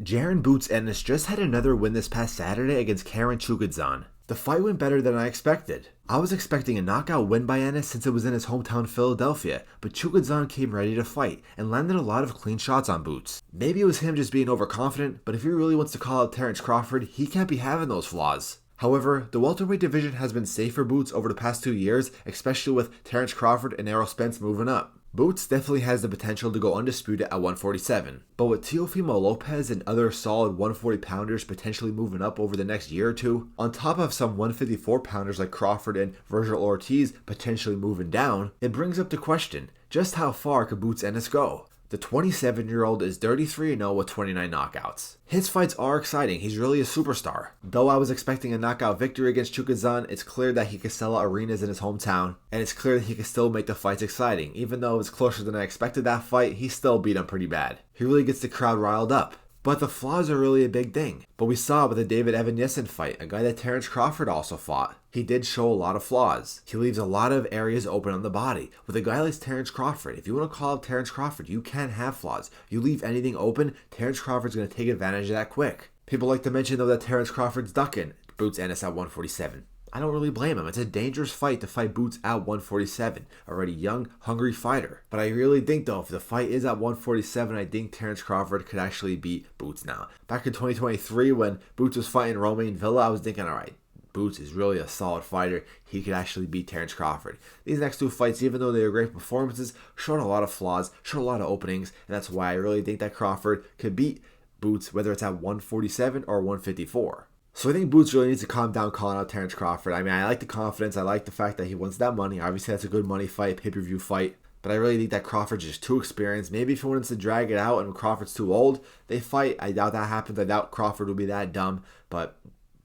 Jaren Boots Ennis just had another win this past Saturday against Karen Chukadzan. The fight went better than I expected. I was expecting a knockout win by Ennis since it was in his hometown Philadelphia, but Chukadzan came ready to fight and landed a lot of clean shots on Boots. Maybe it was him just being overconfident, but if he really wants to call out Terrence Crawford, he can't be having those flaws. However, the welterweight division has been safe for Boots over the past 2 years, especially with Terrence Crawford and Errol Spence moving up. Boots definitely has the potential to go undisputed at 147, but with Teofimo Lopez and other solid 140-pounders potentially moving up over the next year or two, on top of some 154-pounders like Crawford and Virgil Ortiz potentially moving down, it brings up the question, just how far could Boots Ennis go? The 27-year-old is 33-0 with 29 knockouts. His fights are exciting, he's really a superstar. Though I was expecting a knockout victory against Chukadzan, it's clear that he can sell out arenas in his hometown, and it's clear that he can still make the fights exciting. Even though it was closer than I expected that fight, he still beat him pretty bad. He really gets the crowd riled up. But the flaws are really a big thing. But we saw with the David Evan-Yesen fight, a guy that Terrence Crawford also fought. He did show a lot of flaws. He leaves a lot of areas open on the body. With a guy like Terrence Crawford, if you want to call out Terrence Crawford, you can have flaws. You leave anything open, Terrence Crawford's going to take advantage of that quick. People like to mention though that Terrence Crawford's ducking Boots Ennis at 147. I don't really blame him. It's a dangerous fight to fight Boots at 147. Already young, hungry fighter. But I really think though, if the fight is at 147, I think Terrence Crawford could actually beat Boots now. Back in 2023 when Boots was fighting Romain Villa, I was thinking, alright, Boots is really a solid fighter. He could actually beat Terrence Crawford. These next two fights, even though they were great performances, showed a lot of flaws, showed a lot of openings, and that's why I really think that Crawford could beat Boots, whether it's at 147 or 154. So I think Boots really needs to calm down calling out Terrence Crawford. I mean, I like the confidence. I like the fact that he wants that money. Obviously, that's a good money fight, pay-per-view fight. But I really think that Crawford's just too experienced. Maybe if he wants to drag it out and Crawford's too old, they fight. I doubt that happens. I doubt Crawford will be that dumb. But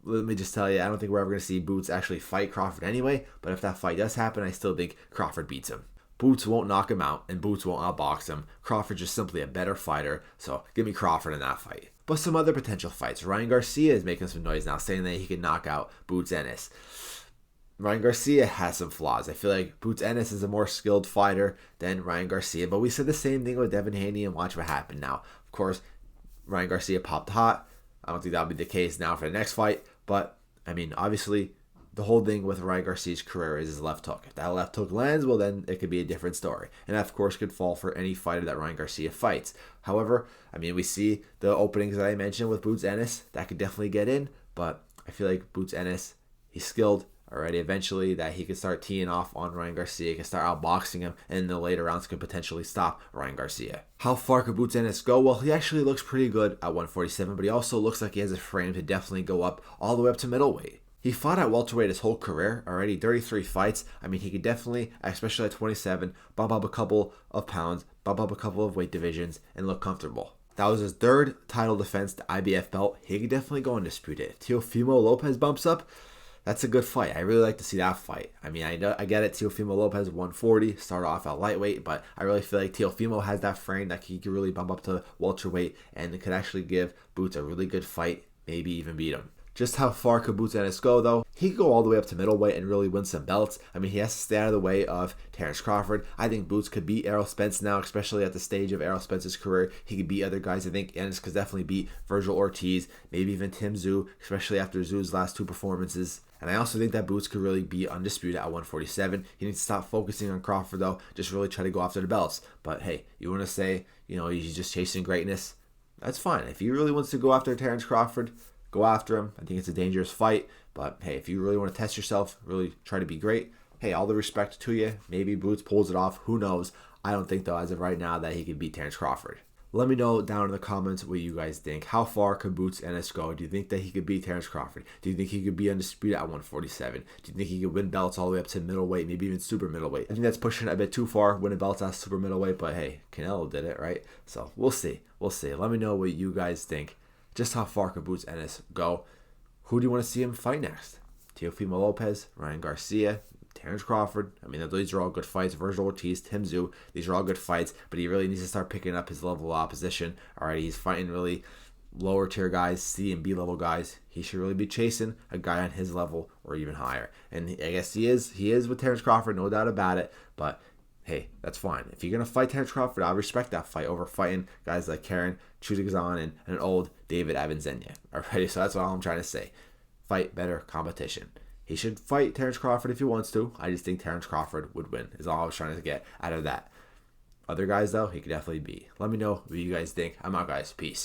let me just tell you, I don't think we're ever going to see Boots actually fight Crawford anyway. But if that fight does happen, I still think Crawford beats him. Boots won't knock him out, and Boots won't outbox him. Crawford's just simply a better fighter, so give me Crawford in that fight. But some other potential fights. Ryan Garcia is making some noise now, saying that he can knock out Boots Ennis. Ryan Garcia has some flaws. I feel like Boots Ennis is a more skilled fighter than Ryan Garcia, but we said the same thing with Devin Haney, and watch what happened now. Of course, Ryan Garcia popped hot. I don't think that'll be the case now for the next fight, but, I mean, obviously, the whole thing with Ryan Garcia's career is his left hook. If that left hook lands, well then it could be a different story. And that of course could fall for any fighter that Ryan Garcia fights. However, I mean we see the openings that I mentioned with Boots Ennis. That could definitely get in. But I feel like Boots Ennis, he's skilled already eventually that he could start teeing off on Ryan Garcia. He can start outboxing him and in the later rounds could potentially stop Ryan Garcia. How far could Boots Ennis go? Well, he actually looks pretty good at 147, but he also looks like he has a frame to definitely go up all the way up to middleweight. He fought at welterweight his whole career, already 33 fights. I mean, he could definitely, especially at 27, bump up a couple of pounds, bump up a couple of weight divisions, and look comfortable. That was his third title defense, the IBF belt. He could definitely go undisputed. If Teofimo Lopez bumps up, that's a good fight. I really like to see that fight. I mean, I get it. Teofimo Lopez 140, start off at lightweight, but I really feel like Teofimo has that frame that he could really bump up to welterweight, and it could actually give Boots a really good fight, maybe even beat him. Just how far could Boots Ennis go, though? He could go all the way up to middleweight and really win some belts. I mean, he has to stay out of the way of Terrence Crawford. I think Boots could beat Errol Spence now, especially at the stage of Errol Spence's career. He could beat other guys. I think Ennis could definitely beat Virgil Ortiz, maybe even Tim Tszyu, especially after Tszyu's last two performances. And I also think that Boots could really be undisputed at 147. He needs to stop focusing on Crawford, though. Just really try to go after the belts. But hey, you want to say, he's just chasing greatness? That's fine. If he really wants to go after Terrence Crawford, go after him. I think it's a dangerous fight. But hey, if you really want to test yourself, really try to be great, hey, all the respect to you. Maybe Boots pulls it off. Who knows? I don't think, though, as of right now, that he can beat Terrence Crawford. Let me know down in the comments what you guys think. How far could Boots Ennis go? Do you think that he could beat Terrence Crawford? Do you think he could be undisputed at 147? Do you think he could win belts all the way up to middleweight, maybe even super middleweight? I think that's pushing it a bit too far, winning belts at super middleweight, but hey, Canelo did it, right? So we'll see. Let me know what you guys think. Just how far could Boots Ennis go? Who do you want to see him fight next? Teofimo Lopez, Ryan Garcia, Terrence Crawford. I mean, these are all good fights. Virgil Ortiz, Tim Tszyu. These are all good fights, but he really needs to start picking up his level of opposition. All right, he's fighting really lower tier guys, C and B level guys. He should really be chasing a guy on his level or even higher. And I guess he is with Terrence Crawford, no doubt about it. But hey, that's fine. If you're going to fight Terrence Crawford, I'll respect that fight over fighting guys like Karen Chukadzan and an old David Avanzenia. Alrighty, so that's all I'm trying to say. Fight better competition. He should fight Terrence Crawford if he wants to. I just think Terrence Crawford would win, is all I was trying to get out of that. Other guys, though, he could definitely beat. Let me know what you guys think. I'm out, guys. Peace.